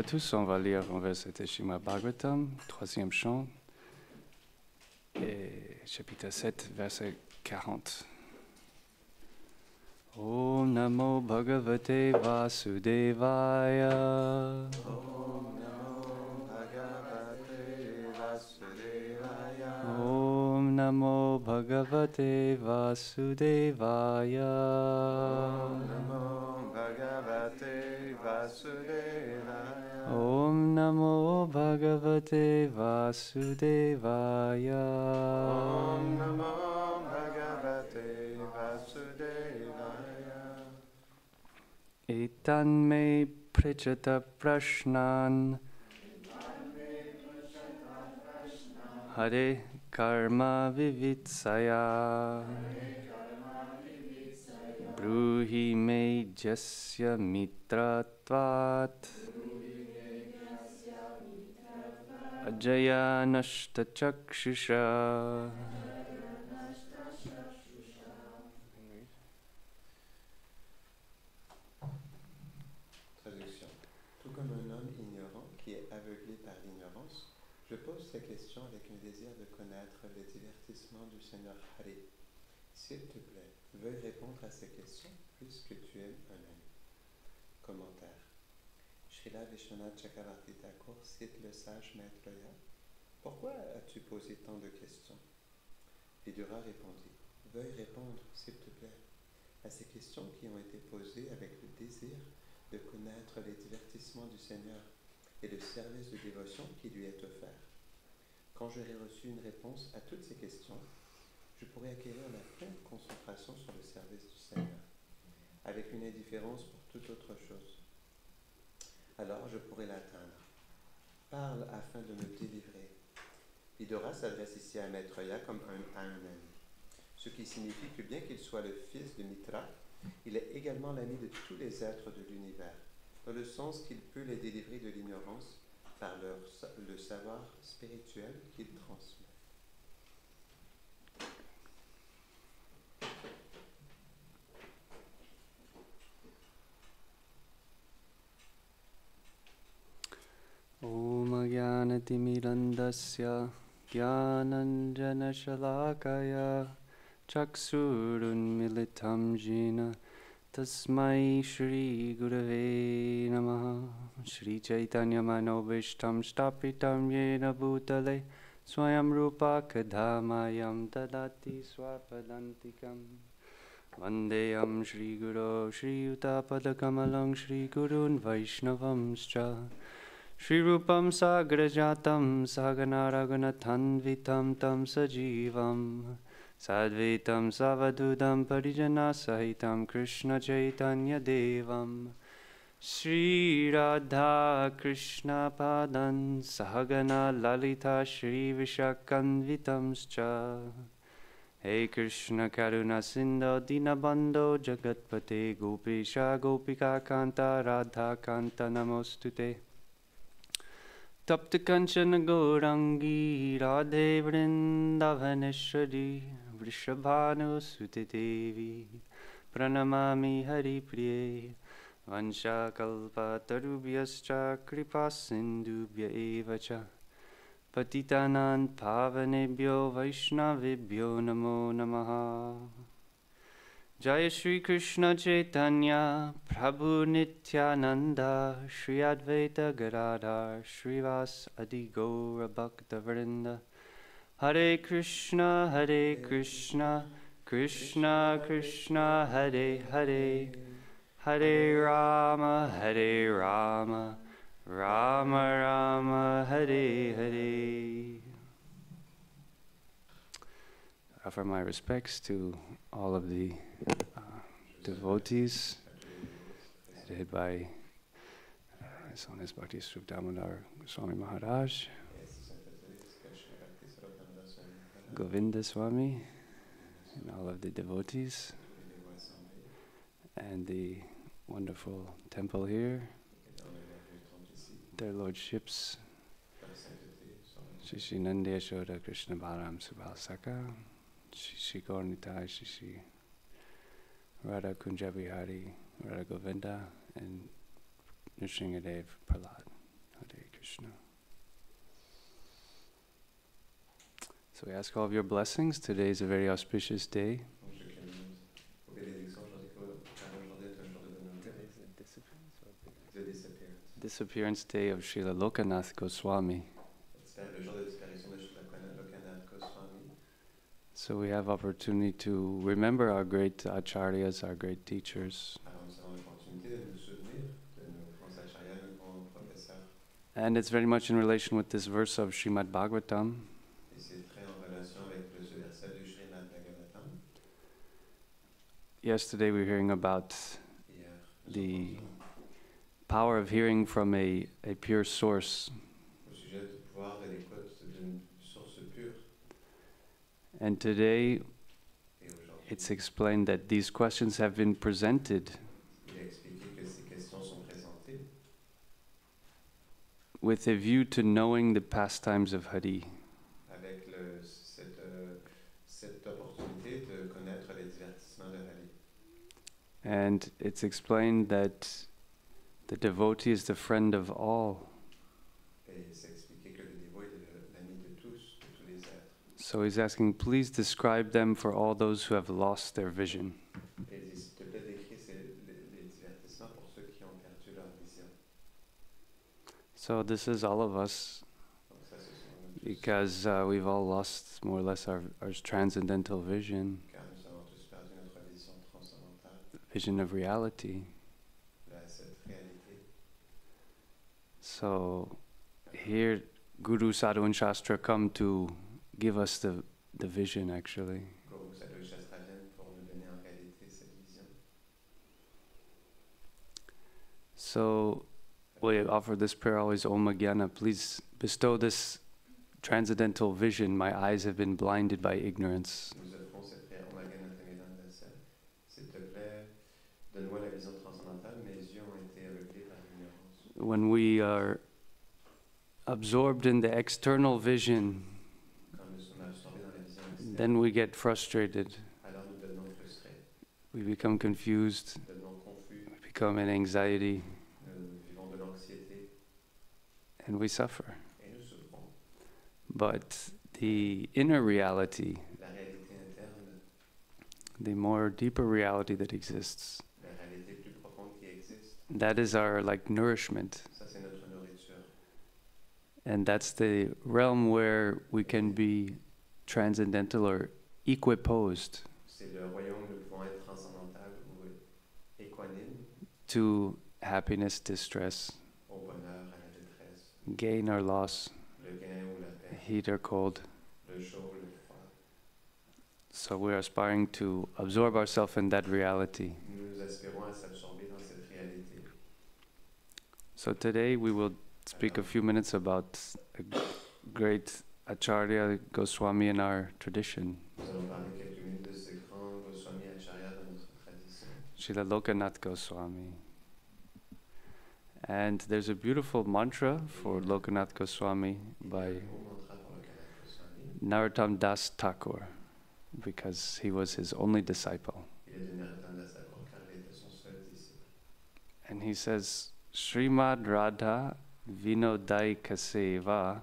tous, on va lire un verset de Srimad Bhagavatam, Troisième Chant, et chapitre 7, verset 40. Om Namo Bhagavate Vasudevaya. Om Namo Bhagavate Vasudevaya. Om Namo Bhagavate Vasudevaya. Om Namo Bhagavate Vasudevaya. Om Namo Bhagavate Vasudevaya. Om Namo Bhagavate Vasudevaya. Etan me prijata prashnan. Hare karma vivitsaya. Bruhi me jasya mitratvat. Ajaya nashta chakshusha. Traduction. Tout comme un homme ignorant qui est aveuglé par l'ignorance, je pose ces questions avec un désir de connaître les divertissements du Seigneur Hari. S'il te plaît, veuille répondre à ces questions puisque tu es un ami. Commentaire. Srila Vishwanath Chakravarti Thakur cite le sage maître Ya. Pourquoi as-tu posé tant de questions? Vidura répondit. Veuille répondre, s'il te plaît, à ces questions qui ont été posées avec le désir de connaître les divertissements du Seigneur et le service de dévotion qui lui est offert. Quand j'aurai reçu une réponse à toutes ces questions, je pourrai acquérir la pleine concentration sur le service du Seigneur, avec une indifférence pour toute autre chose. Alors je pourrai l'atteindre. Parle afin de me délivrer. Vidura s'adresse ici à Maître Ya comme à un ami, ce qui signifie que bien qu'il soit le fils de Mitra, il est également l'ami de tous les êtres de l'univers, dans le sens qu'il peut les délivrer de l'ignorance par le savoir spirituel qu'il transmet. Om Agyanatimirandasya Gyananjana Shalakaya Chaksurunmilitam Jena Tasmai Shri Gurave Namaha Shri Chaitanya Manobishtam Stapitam Yena Bhutale Swayam Rupa Kadhamayam Tadati Swapadantikam Vandeyam Shri Guru Shri Utapadakamalang Shri Gurun Vaishnavamscha Shri Rupam Sagrajatam Sagana Raghunathanvitam Tam Sajivam Sadvaitam Savadudam Parijana Sahitam Krishna Chaitanya Devam Shri Radha Krishna Padan Sahagana Lalita Shri Vishakanvitamscha Hey Krishna Karuna Sindho Dinabandho Jagatpate Gopisha Gopika Kanta Radha Kanta Namostute Tapta Kanchana Gaurangi Radhe Vrindavaneshwari Vrishabhanu Sute Devi Pranamami Hari Priye Vansha Kalpa Tarubhyascha Kripa Sindubhya Evacha Patitanand Pavanebhyo Vaishnavibhyo Namo Namaha Jaya Shri Krishna Chaitanya Prabhu Nityananda Shri Advaita Gadadhar Shrivas Adi Gaura Bhakta Vrinda Hare Krishna Krishna Krishna Hare Hare Hare Rama Rama Rama Hare Hare. I offer my respects to all of the devotees headed by His Holiness Bhakti Swarup Damodar Swami Maharaj, Govinda Swami, and all of the devotees, and the wonderful temple here, their lordships, Shri Nandi Yashoda Krishna Balaram Subal Saka, Shri Gauranitai, Shri Radha Kunjabihari, Radha Govinda, and Nrsingadev Prahlad. So we ask all of your blessings. Today is a very auspicious day. Donc je crie vos bénédictions aujourd'hui, car aujourd'hui est un jour de bonne nouvelle. The disappearance. Disappearance day of Srila Lokanath Goswami. Le jour de disparition de Srila Lokanath Goswami. So we have opportunity to remember our great acharyas, our great teachers. Alors nous avons l'opportunité de nous souvenir de nos grands acharyas, nos grands professeurs. And it's very much in relation with this verse of Srimad Bhagavatam. Et c'est très en relation avec ce verset du Srimad Bhagavatam. Yesterday we were hearing about Hier, the power of hearing from a pure source. au sujet du pouvoir de l'écoute d'une source pure. And today Et aujourd'hui, it's explained that these questions have been presented il a expliqué que ces questions sont présentées with a view to knowing the pastimes of Hari. avec cette opportunité de connaître les divertissements de Hari. And it's explained that the devotee is the friend of all. Et c'est expliqué que le dévot est l'ami de tous les êtres. So he's asking, please describe them for all those who have lost their vision. Et il dit, s'il te plaît, décris les divertissements pour ceux qui ont perdu leur vision. So this is all of us, Donc ça, ce sont nous tous. because we've all lost more or less our transcendental vision, Car nous avons tous perdu notre vision transcendantale, vision of reality. cette réalité. So here Guru, Sadhu and Shastra come to give us the vision actually. Guru, Sadhu et Shastra viennent pour nous donner en réalité cette vision. So we offer this prayer always, Om Jnana, please bestow this transcendental vision. My eyes have been blinded by ignorance. Nous offrons cette prière, Om Jnana Tamidam Dasa. S'il te plaît, donne-moi la vision transcendantale. Mes yeux ont été aveuglés par l'ignorance. When we are absorbed in the external vision, Quand nous sommes absorbés dans la vision externe, then we get frustrated. alors nous devenons frustrés, We become confused. nous devenons confus, We become in anxiety, nous vivons de l'anxiété and we suffer. et nous souffrons. But the inner reality, La réalité interne, the more deeper reality that exists, la réalité plus profonde qui existe, that is our like nourishment. ça c'est notre nourriture. And that's the realm where we can be transcendental or equiposed C'est le royaume où nous pouvons être transcendantal ou équanime to happiness, distress, au bonheur, à la détresse, gain or loss, le gain ou la perte, heat or cold. le chaud ou le froid. So we're aspiring to absorb ourselves in that reality. Nous aspirons à s'absorber dans cette réalité. So today we will speak a few minutes about a great Acharya Goswami in our tradition, Nous allons parler quelques minutes de ce grand Goswami Acharya dans notre tradition, Srila Lokanath Goswami. And there's a beautiful mantra for Lokanath Goswami by un beau mantra pour Lokanath Goswami. Narottam Das Thakur, because he was his only disciple. Il est de Narottam Das Thakur car il était son seul disciple. And he says, Srimad Radha Vinodai Kaseva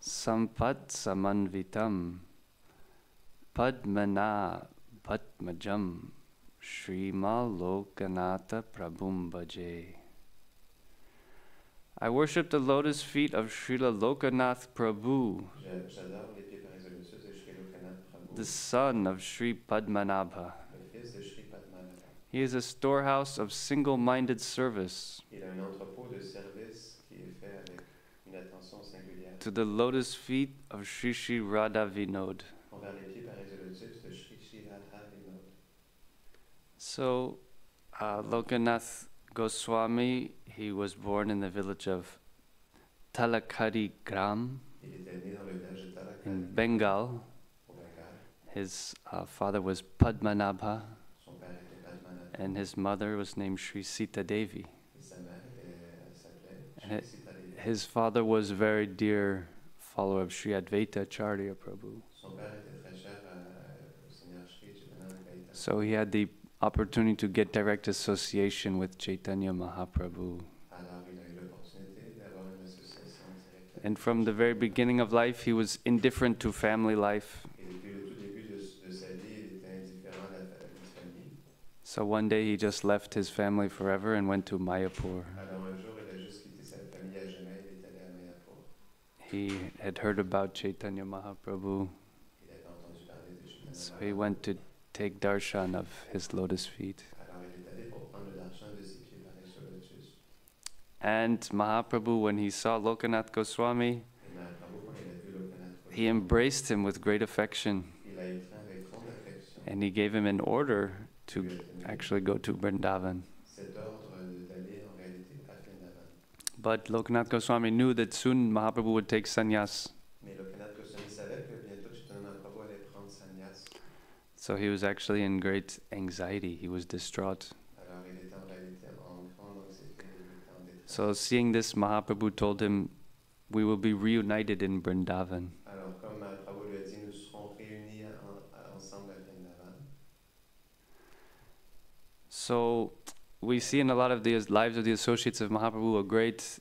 Sampat Samanvitam Padmana Patmajam Shrima Lokanatha Prabhum Bhaje. I worship the lotus feet of Srila Lokanath Prabhu, J'adore les pieds parés de Sri Lokanath Prabhu, the son of Sri Padmanabha. le fils de Sri Padmanabha. He is a storehouse of single-minded service Il a un entrepôt de service qui est fait avec une attention singulière to the lotus feet of Sri Sri Radha Vinod. envers les pieds parés de lotus de Sri Sri Radha Vinod. So, Lokanath Goswami, he was born in the village of Talakari Gram Il était né dans le village de Talakari, in Bengal. au Bengale. His father was Padmanabha, Son père était Padmanabha and his mother was named Sri Sita Devi. et sa mère s'appelait And Sri Sita Devi. his father was a very dear follower of Sri Advaita Acharya Prabhu. Son père était très cher au Seigneur Sri Chaitanya Advaita. So he had the opportunity to get direct association with Chaitanya Mahaprabhu. Alors il a eu l'opportunité d'avoir une association directe And from the very beginning of life, he was indifferent to family life. Et depuis le tout début de sa vie, il était indifférent à la vie de famille. So one day he just left his family forever and went to Mayapur. Alors un jour, il a juste quitté sa famille à jamais, il est allé à Mayapur. He had heard about Chaitanya Mahaprabhu, Il avait entendu parler de Chaitanya so Mahaprabhu. he went to take darshan of his lotus feet. Alors il est allé pour prendre le darshan de ses pieds parés sur le lotus. And Mahaprabhu, when he saw Lokanath Goswami, Et Mahaprabhu, quand il a vu Lokanath Goswami, he embraced him with great affection, il a étreint avec grande affection. and he gave him an order to Il lui a donné actually go to Vrindavan. cet ordre d'aller en réalité à Vrindavan. But Lokanath Goswami knew that soon Mahaprabhu would take sannyas, Mais Lokanath Goswami savait que bientôt Chaitanya Mahaprabhu allait prendre sannyas. so he was actually in great anxiety. He was distraught. Alors il était en réalité en grande anxiété, il était en détresse. So seeing this, Mahaprabhu told him, "We will be reunited in Vrindavan." Alors comme Mahaprabhu lui a dit, nous serons réunis ensemble à Vrindavan. So we see in a lot of the lives of the associates of Mahaprabhu a great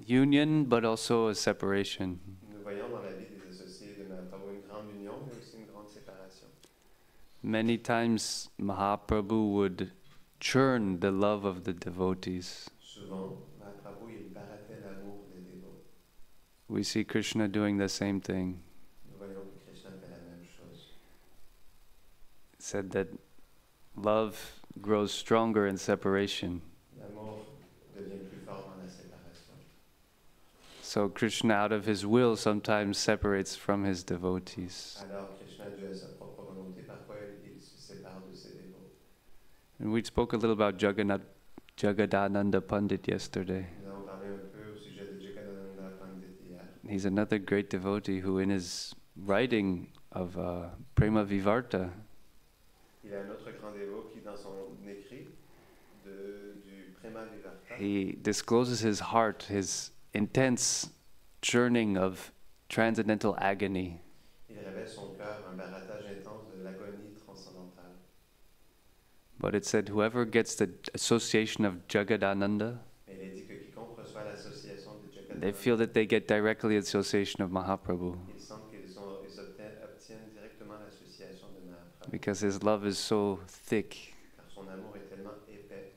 union, but also a separation. Nous voyons dans la vie des associés de Mahaprabhu une grande union, mais aussi une grande séparation. Many times Mahaprabhu would churn the love of the devotees. Souvent, Mahaprabhu, il baratait l'amour des dévots. We see Krishna doing the same thing. Nous voyons que Krishna fait la même chose. Said that love grows stronger in separation. L'amour devient plus fort dans la séparation. So Krishna, out of his will, sometimes separates from his devotees. Alors Krishna, dû à sa propre volonté, parfois il se sépare de ses dévots. And we spoke a little about Jagadananda Pandit yesterday. Nous avons parlé un peu au sujet de Jagadananda Pandit hier. He's another great devotee who, in his writing of Prema Vivarta, Il y a un autre grand dévot qui, dans son écrit du Prema Vivarta, he discloses his heart, his intense churning of transcendental agony. il révèle son cœur, un barattage intense de l'agonie transcendantale. But it said whoever gets the association of Jagadananda, Mais il est dit que quiconque reçoit l'association de they Jagadananda, feel that they get directly association of Mahaprabhu, ils sentent qu'ils obtiennent directement l'association de Mahaprabhu. because his love is so thick. Car son amour est tellement épais.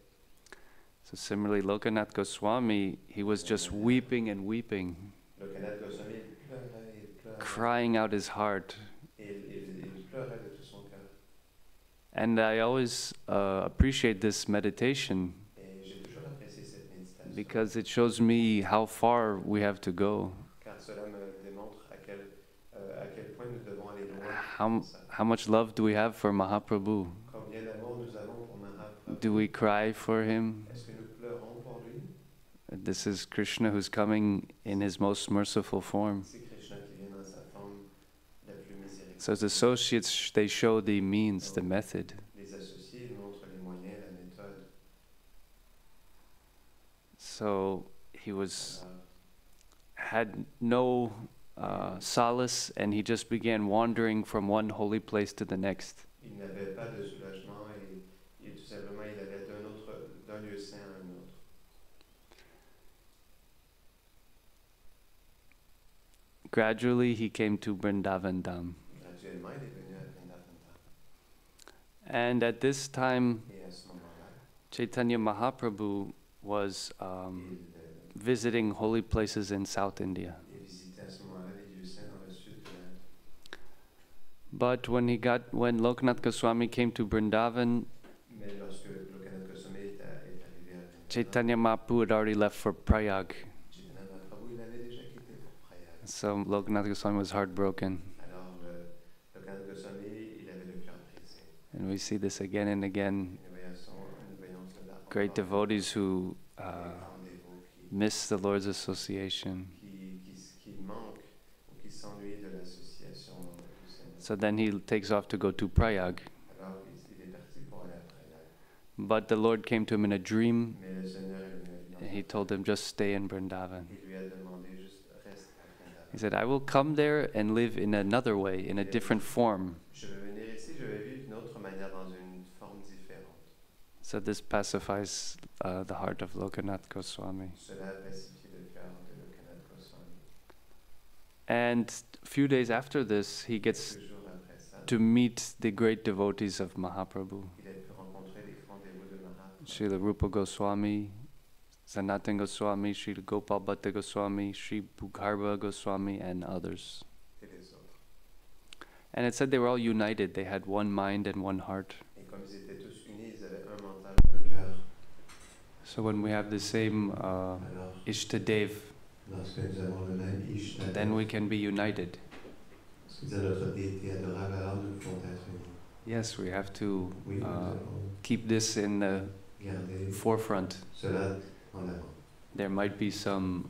So similarly, Lokanath Goswami, he was just weeping and weeping, Lokanath Goswami, il pleurait, crying out his heart. il pleurait de tout son cœur. And I always appreciate this meditation Et j'ai toujours apprécié cette méditation. because it shows me how far we have to go, Car cela me démontre à quel point nous devons aller loin. how much love do we have for Mahaprabhu? Combien d'amour nous avons pour Mahaprabhu. Do we cry for him? Est-ce que nous pleurons pour lui? This is Krishna who's coming in his most merciful form. C'est Krishna qui vient dans sa forme la plus miséricorde. So as associates, they show the means, the method. Les associés montrent les moyens, la méthode. So he was Alors, had no solace, and he just began wandering from one holy place to the next. il n'avait pas de soulagement et tout simplement il allait d'un lieu saint à un autre. Gradually, he came to Vrindavan Dham. Graduellement, il est venu à Vrindavan. And at this time, Et à ce moment-là, Chaitanya Mahaprabhu was il visiting holy places in South India. visitait à ce moment-là les lieux saints dans le sud de l'Inde. But when Lokanath Goswami came to Vrindavan, Mais lorsque Lokanath Goswami est arrivé à Vrindavan, Chaitanya Mahaprabhu had already left for Prayag. Chaitanya Mahaprabhu, il avait déjà quitté pour Prayag. So Lokanath Goswami was heartbroken. Alors, Lokanath Goswami, il avait le cœur brisé. And we see this again and again. Et nous voyons cela Great encore. devotees who Les grands dévots miss the Lord's association. qui manquent ou qui s'ennuient de l'association du Seigneur. So then he takes off to go to Prayag. Alors, il est parti pour aller à Prayag. But the Lord came to him in a dream, Mais le Seigneur est venu à lui and he told him, just stay in Vrindavan. Il lui a demandé juste reste à Vrindavan. He said, I will come there and live in another way, in a different form. Je vais venir ici, je vais vivre d'une autre manière dans une forme différente. So this pacifies the heart of Lokanath Goswami. Cela pacifie le cœur de Lokanath Goswami. And a few days after this, he gets Quelques jours après ça, to meet the great devotees of Mahaprabhu. il a pu rencontrer les grands dévots de Mahaprabhu. Srila Rupa Goswami, Sanatana Goswami, Srila Gopal Bhatta Goswami, Sri Bhugarbha Goswami, and others. Et les autres. And it said they were all united. They had one mind and one heart. Et comme ils étaient tous unis, ils avaient un mental, un cœur. So when we have the same Alors, Ishtadev, lorsque nous avons le même Ishta, then we can be united. lorsque nous avons notre déité adorable, alors nous pouvons être unis. Yes, we have to Oui, nous devons keep this in the garder forefront. cela en avant. There might be some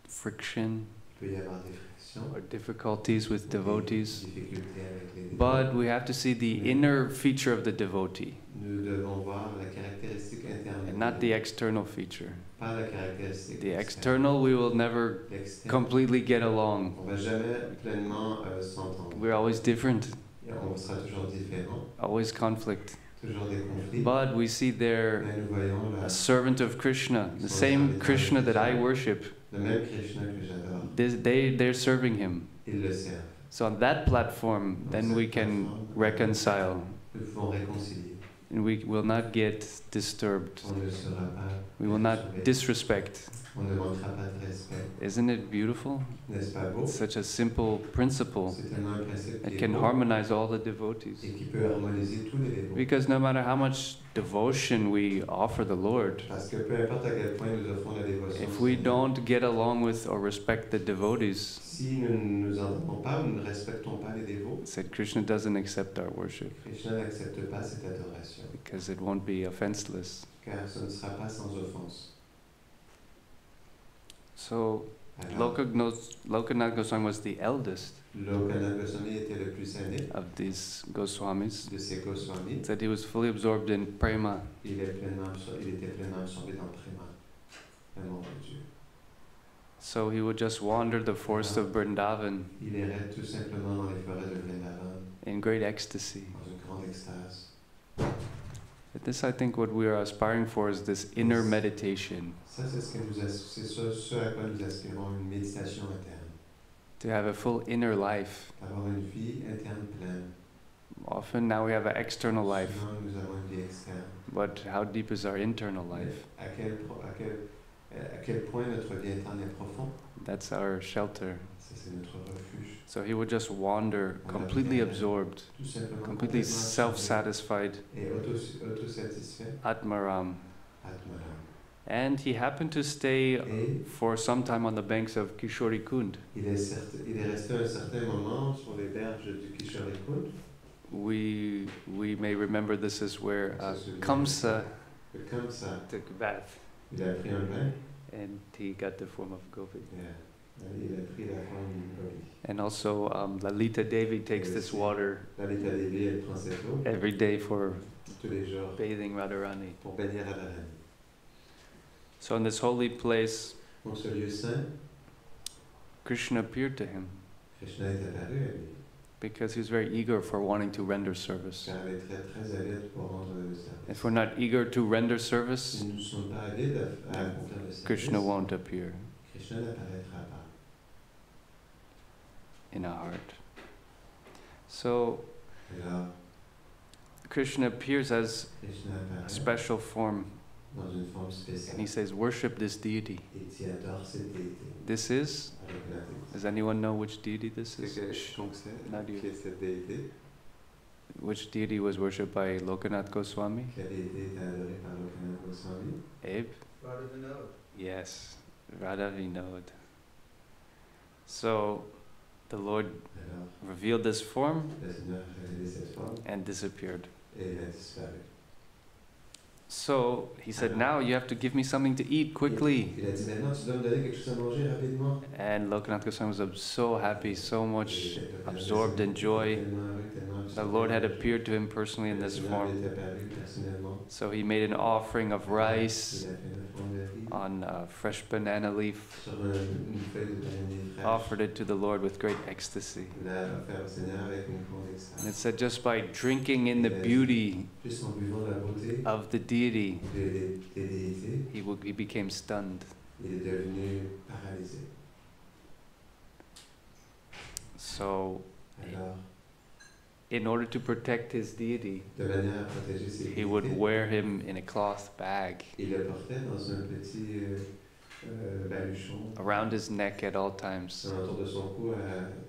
friction Il peut y avoir des frictions, or difficulties with des devotees, difficultés avec les but dévots. we have to see the inner feature of the devotee Nous devons voir la caractéristique interne, and not the external feature. pas la caractéristique The externe. external, we will never L'externe, completely get along. on ne va jamais pleinement s'entendre. We're always different, Et on sera toujours différent, always conflict. toujours des conflits. But we see there Mais nous voyons a servant of Krishna, the same Krishna that I worship. le même Krishna que j'adore. They're serving him. Ils le servent. So on that platform, then we can reconcile, Nous pouvons réconcilier. and we will not get disturbed. On ne sera pas We will not perturbé. disrespect. On ne manquera pas de respect. Isn't it beautiful? N'est-ce pas beau? It's such a simple principle. C'est tellement un principe qui It est can beau harmonize all the devotees. et qui peut harmoniser tous les dévots. Because no matter how much devotion we offer the Lord, Parce que peu importe à quel point nous offrons la dévotion, if we don't get along with or respect the devotees, si nous ne nous entendons pas ou nous ne respectons pas les dévots, said Krishna doesn't accept our worship Krishna n'accepte pas cette adoration, because it won't be offenseless. car ce ne sera pas sans offense. So Alors, Lokanath Goswami was the eldest Lokanath Goswami était le plus aîné of these Goswamis. de ces Goswamis. Said he was fully absorbed in prema. Il était pleinement absorbé dans le préma, l'amour de Dieu. So he would just wander the forest of Vrindavan Il errait tout simplement dans les forêts de Vrindavan, in great ecstasy. dans une grande extase. But this, I think, what we are aspiring for is this inner meditation, Ça, c'est ce à quoi nous aspirons, une méditation interne. to have a full inner life. Avoir une vie interne pleine. Often now we have an external life, Souvent, nous avons une vie externe. but how deep is our internal life? À quel point notre vie interne est profonde? That's our shelter. Ça, c'est notre refuge. So he would just wander, completely absorbed, Tout simplement, completely complètement self-satisfied, et autosatisfait. Atmaram. Atmaram. And he happened to stay Et for some time on the banks of Kishori Kund. il est resté un certain moment sur les berges du Kishori Kund. We may remember this is where On se souvient Kamsa que comme ça, took a bath il a pris un bain. and he got the form of Gopi. Il a pris la forme d'une Gopi. And also Lalita Devi takes this water Lalita Devi, elle prend cette eau every day for tous les jours bathing Radharani. pour bénir Radharani. So in this holy place, Dans ce lieu saint, Krishna appeared to him Krishna est apparu à lui, because he was very eager for wanting to render service. car elle est très avide pour rendre le service. If we're not eager to render Si service, nous ne sommes pas avides à accomplir le service, Krishna won't appear Krishna n'apparaîtra pas. in our heart. So Alors, Krishna appears as Krishna a apparaît special form, dans une forme and he spéciale says, worship this deity. et tu adores cette déité. This is, Avec la déité. does anyone know which deity this is? Donc c'est Not you. qui est cette déité? Which deity was worshipped by Lokanath Goswami? Quelle déité est adorée par Lokanath Goswami? Abe? Yes, Radha Vinod. So the Lord Alors, revealed this form le Seigneur a révélé cette forme and disappeared. et il a disparu. So he said, now you have to give me something to eat quickly. Il a dit maintenant tu dois me donner quelque chose à manger rapidement. And Lokanath Goswami was so happy, so much Il était absorbed in joy. tellement heureux, tellement The absorbé. Lord had appeared to him personally in Le this Seigneur form. lui est apparu personnellement. So he made an offering of rice Il a fait une offrande de riz on a fresh banana leaf, sur une feuille de bananier fraîche. offered it to the Lord with great ecstasy. Il l'a offert au Seigneur avec une grande And it extase. said just by drinking in the beauty Juste en buvant la beauté of the deity, des déités, he became stunned. il est devenu paralysé. So, Alors, in order to protect his deity, de manière à protéger ses he would divinités, wear him in a cloth bag il le portait dans un petit baluchon around his neck at all times. autour de son cou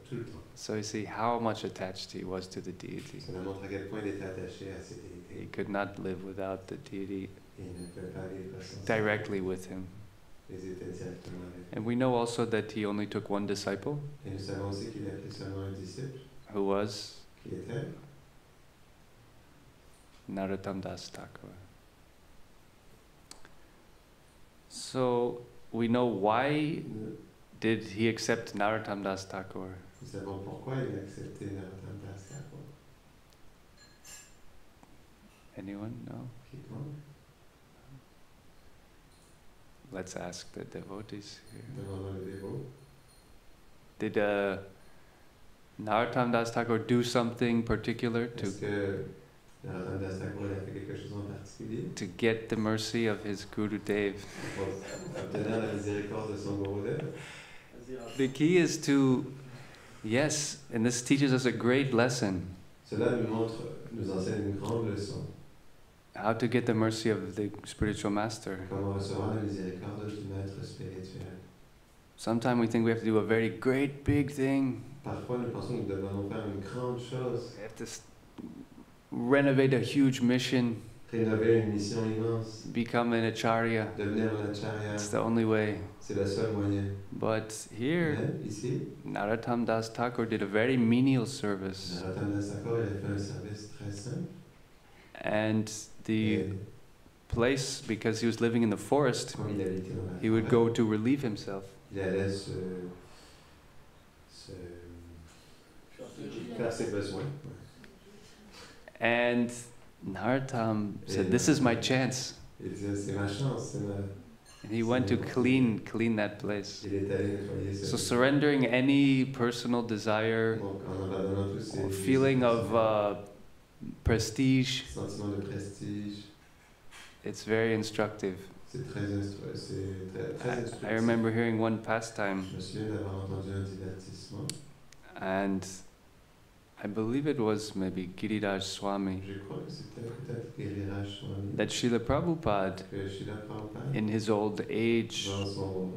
tout le temps. So you see how much attached he was to the deity. Cela montre à quel point il était attaché à ses He déités. could not live without the deity Et il ne pouvait pas vivre sans directly with him. les étaient directement avec lui. And we know also that he only took one disciple, Et nous savons aussi qu'il a pris seulement un disciple, who was qui était Narottam Das Thakur. So we know why nous, did he accept Narottam Das Thakur. nous savons pourquoi il a accepté Narottam Das Thakur. Anyone? No? Quiconque, Let's ask the devotees here. demandons le dévot. Did Narottam Das Thakur do something particular Est-ce que Narottam Das Thakur a fait quelque chose en particulier to get the mercy of his Guru Dev? pour obtenir la miséricorde de son Gurudev? The key is to, yes, and this teaches us a great lesson, Cela nous enseigne une grande leçon. how to get the mercy of the spiritual master. Comment recevoir la miséricorde du maître spirituel. Sometimes we think we have to do a very great big thing. Parfois, nous pensons que nous devons faire une grande chose, We have to renovate a huge mission, rénover une mission immense, become an acharya. devenir un acharya. It's the only way. C'est le seul moyen. But here, Mais ici, Narottam Das Thakur did a very menial service. Narottam Das Thakur il a fait un service très simple. And the Et place, because he was living in the forest, comme il habitait dans la he would forêt, go to relieve himself. il allait faire ses besoins. And Narottam said, "This is my chance." Il disait, c'est ma chance, c'est ma... And he went to clean that place. Il est allé nettoyer So cette... surrendering any personal desire Donc, en abandonnant tous ses... or feeling of prestige, sentiment de prestige, it's very instructive. c'est très instructif. I remember hearing one pastime, Je me souviens d'avoir entendu un divertissement. and I believe it was maybe Giriraj Swami, Je crois que c'était peut-être Giriraj Swami. that Srila Prabhupada, Que Srila Prabhupada, in his old age, dans son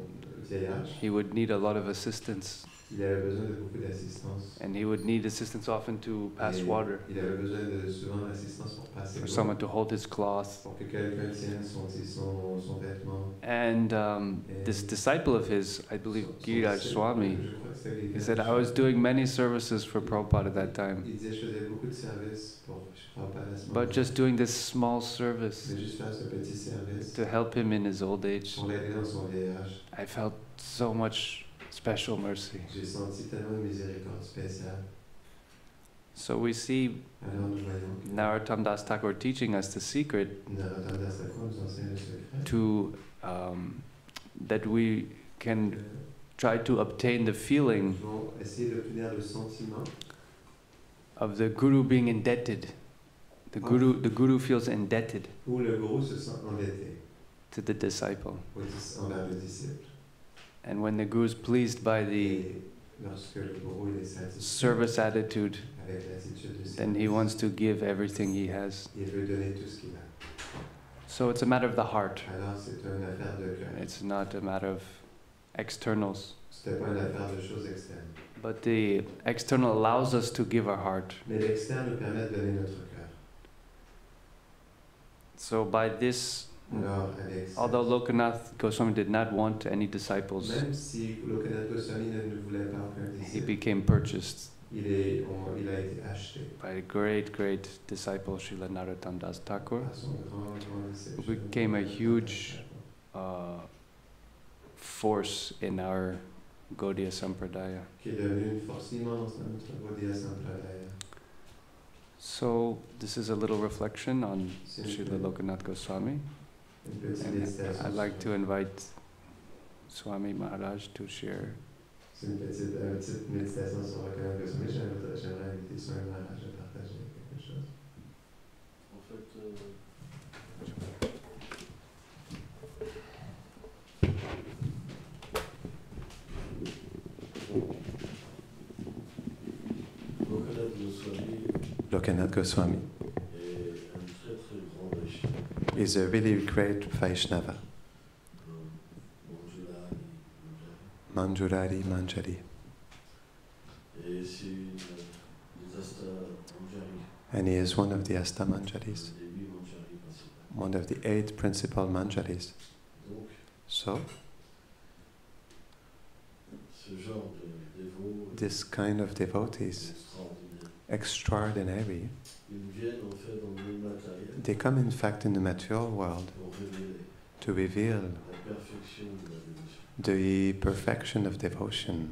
vieil âge, he would need a lot of assistance, il avait besoin de beaucoup d'assistance. and he would need assistance often to pass Et water, il avait besoin de souvent d'assistance pour passer for l'eau, someone to hold his cloth. pour que quelqu'un tienne son vêtement. And this disciple of his, I believe Giriraj Swami, Je crois que c'était Giriraj he said, I Swami. was doing many services for Prabhupada at that time, Il disait, je faisais beaucoup de services pour Prabhupada à ce but moment-là. just doing this small service Mais juste faire ce petit service to help him in his old age, pour l'aider dans son vieil âge. I felt so much special mercy. J'ai senti tellement de miséricorde spéciale. So we see Alors nous voyons que Narottam Das Thakur teaching us the secret Narottam Das Thakur nous enseigne le secret to that we can try to obtain the feeling Nous devons essayer d'obtenir le sentiment of the guru being indebted. The guru feels indebted où le gourou se sent endetté to the disciple. envers le disciple. And when the guru is pleased by the Et lorsque le gourou il est satisfait service attitude, avec l'attitude de then he service, wants to give everything he has. il veut donner tout ce qu'il a. So it's a matter of the heart. Alors c'est une affaire de cœur. It's not a matter of externals. C'était pas une affaire de choses externes. But the external allows us to give our heart. Mais l'externe nous permet de donner notre cœur. So by this, Alors avec ça, although Lokanath Goswami did not want any disciples, même si Lokanath Goswami ne voulait pas aucun he disciple, became purchased il a été acheté by a great disciple, Srila Narottam Das Thakur, par son grand disciple. who became a huge force in our Gaudiya Sampradaya. Qui est devenu une force immense dans notre Gaudiya Sampradaya. So this is a little reflection on C'est Srila Lokanath Goswami. une petite And méditation. I'd like to invite Swami Maharaj to share. C'est une petite méditation sur Lokanath Goswami. J'aimerais inviter Swami Maharaj à partager quelque chose. En fait, Lokanath Goswami est un très très grand Vaishnava. is a really great Vaishnava. Manjurari Manjari. Et c'est des Asta Manjari, And he is one of the Asta Manjaris, des 8 Manjari principaux. one of the 8 principal Manjaris. Donc, So, ce genre de dévots this kind of devotees, extraordinaires, extraordinary, ils viennent en fait dans le monde matériel they come in fact in the material world pour révéler to reveal la perfection de la dévotion. the perfection of devotion.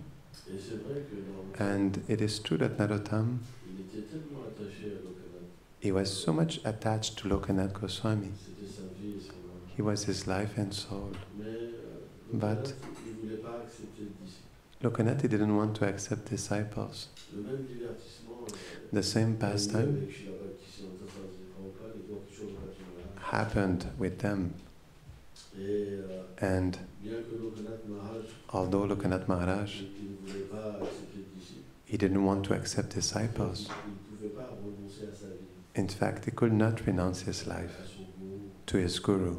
Et c'est vrai que dans And it is true that Narottam, il était tellement attaché à Lokanath, he was so much attached to Lokanath Goswami. c'était sa vie et son âme. He was his life and soul. Mais But- Lokanath, il ne voulait pas accepter le disciple. Lokanath, he didn't want to accept disciples. Le même divertissement The same pastime avec Srila Bhaktisiddhanta Saraswati Prabhupada et d'autres choses comme ça. happened with them. Et And bien que Lokanath Maharaj although Lokanath Maharaj, il ne voulait pas accepter le disciple, he didn't want to accept disciples. il ne pouvait pas renoncer à sa vie, In fact, he could not renounce his à life son goût. to his guru.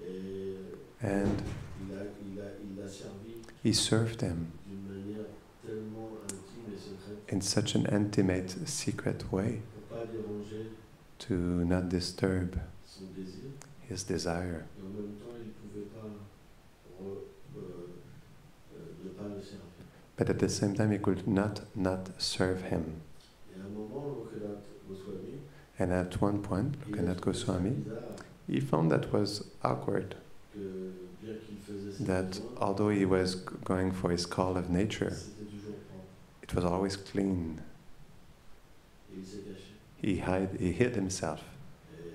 Et And il l'a servi he served him d'une manière tellement intime et secrète in such an intimate, secret way pour ne pas déranger to not disturb son désir. his desire. Et en même temps, il ne pouvait pas ne pas le servir. But at the same time, he could not serve him. Et à un moment, Lokanath Goswami, And at one point, il a Lokanath trouvé ça Goswami, bizarre he found that was awkward, que bien qu'il faisait ses that besoins, although he was going for his call of nature, c'était toujours propre. it was always clean. Et il s'est caché. He hid himself, Et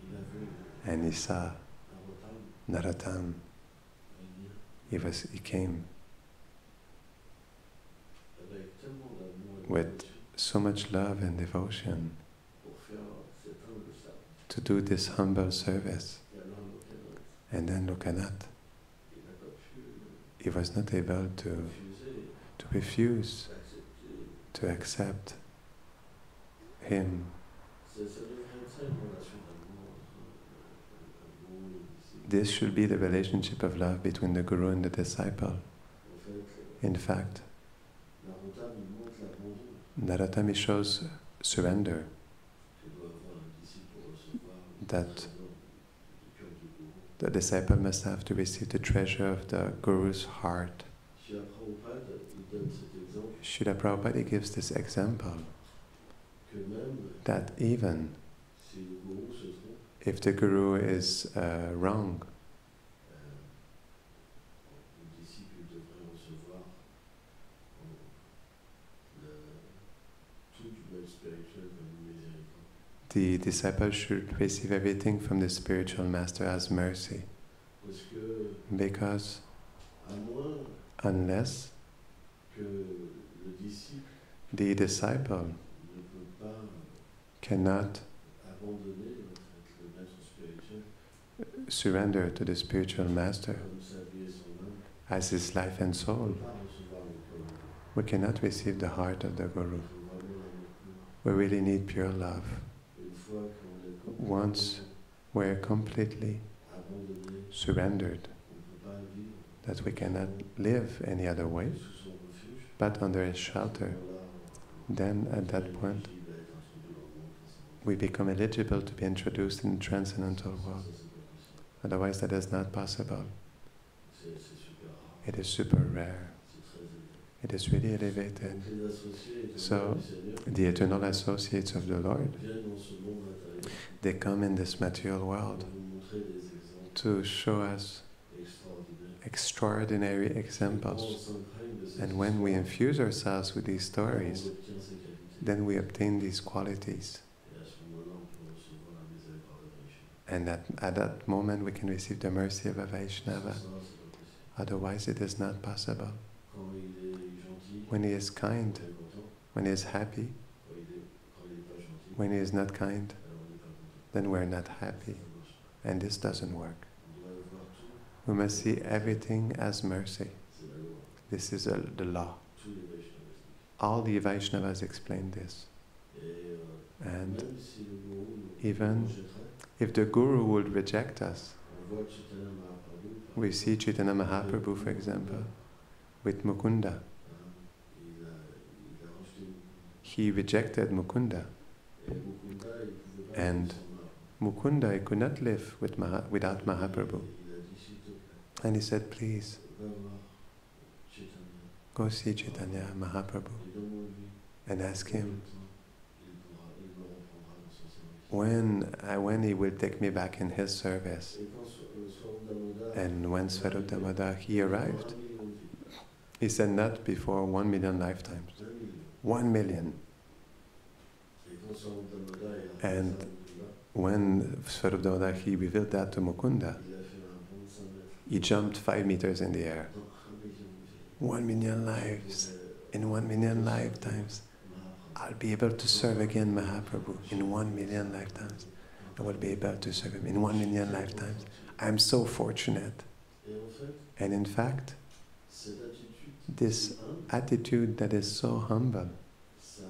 il a vu and he saw Narottam Narottam. venir He came avec tellement d'amour et de With- dévotion so much love and devotion pour faire cet humble service. to do this humble service. Et alors Lokanath, And then Lokanath, il n'a pas pu he was not able to refuse d'accepter. to accept him. Ça devrait être ça une relation d'amour entre un guru et un disciple. This should be the relationship of love between the guru and the disciple. En fait, In fact, Narottam, il montre l'abandon Narottam shows surrender, que doit avoir un disciple pour recevoir le That- trésor du cœur du gourou. the disciple must have to receive the treasure of the guru's heart. Srila Prabhupada, il donne cet exemple Srila Prabhupada gives this example que même that even si le gourou se trompe, if the guru is wrong, le disciple devrait recevoir tout du mal spirituel comme une miséricorde. the disciple should receive everything from the spiritual master as mercy. Parce que, Because à moins unless que le disciple the disciple ne peut pas cannot abandonner en fait, le maître spirituel surrender to the spiritual master comme sa vie et son âme, as his life and on ne soul, peut pas recevoir le cœur du gourou. we cannot receive the heart of the Il guru. faut vraiment l'amour pur. We really need pure love. Une fois qu'on est Once we're completely abandonné, surrendered, on ne peut pas vivre that we cannot live any other way sous son refuge. but under his shelter. Then at that point we become eligible to be introduced in the transcendental world. Otherwise that is not possible. It is super rare. It is really elevated. So the eternal associates of the Lord, they come in this material world to show us extraordinary examples. And when we infuse ourselves with these stories, then we obtain these qualities. And at that moment we can receive the mercy of a Vaishnava. Otherwise it is not possible. When he is kind, when he is happy, when he is not kind, then we're not happy. And this doesn't work. We must see everything as mercy. This is the law. All the Vaishnavas explain this. Et And même si le gourou nous even rejetterait, if the Guru would reject us, on voit Chaitanya Mahaprabhu, par we exemple, see Chaitanya Mahaprabhu, for example, with Mukunda. il a rejeté Mukunda. He rejected Mukunda. Et Mukunda, il pouvait pas And vivre sans Mahaprabhu. Mukunda, he could not live without Mahaprabhu. Il a dit, s'il te plaît, And he said, please, va voir Chaitanya. go see Chaitanya Mahaprabhu Et demande-lui and ask combien de him temps il me reprendra dans son service. when he will take me back in his service. Et quand Swarup Damodar And when Swarup Damodar, he arrived, 1 million de vies, he said not before 1 million lifetimes. 1 million. 1 million. Et quand Swarup Damodar est And arrivé à Mukunda, when Swarup Damodar, he revealed that to Mukunda, il a fait un bond de 5 mètres. he jumped 5 meters in the air. Dans 1 million de vies. 1 million lives. In 1 million lifetimes, I'll be able to serve again Mahaprabhu. In 1 million lifetimes, I will be able to serve him. In 1 million lifetimes, I'm so fortunate. Et en fait, And in fact, cette attitude, this humble, attitude that is so humble, ça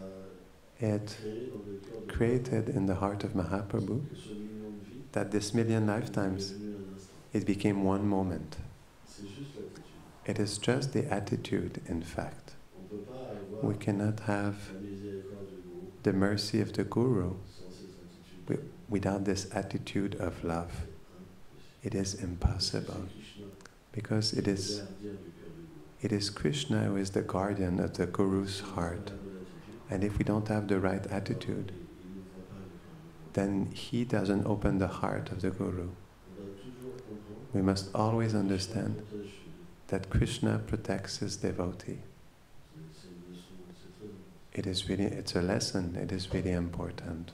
it a créé dans le cœur de created in the heart of Mahaprabhu que ce million de vies that this million est lifetimes, devenu un instant. it became one moment. C'est juste l'attitude. It is just the attitude, in fact. On peut pas avoir We cannot have la miséricorde du gourou the mercy of the Guru sans cette attitude. wi- without this attitude of love. It is impossible because it is Krishna who is the guardian of the Guru's heart. And if we don't have the right attitude, then he doesn't open the heart of the Guru. We must always understand that Krishna protects his devotee. It's a lesson, it is really important.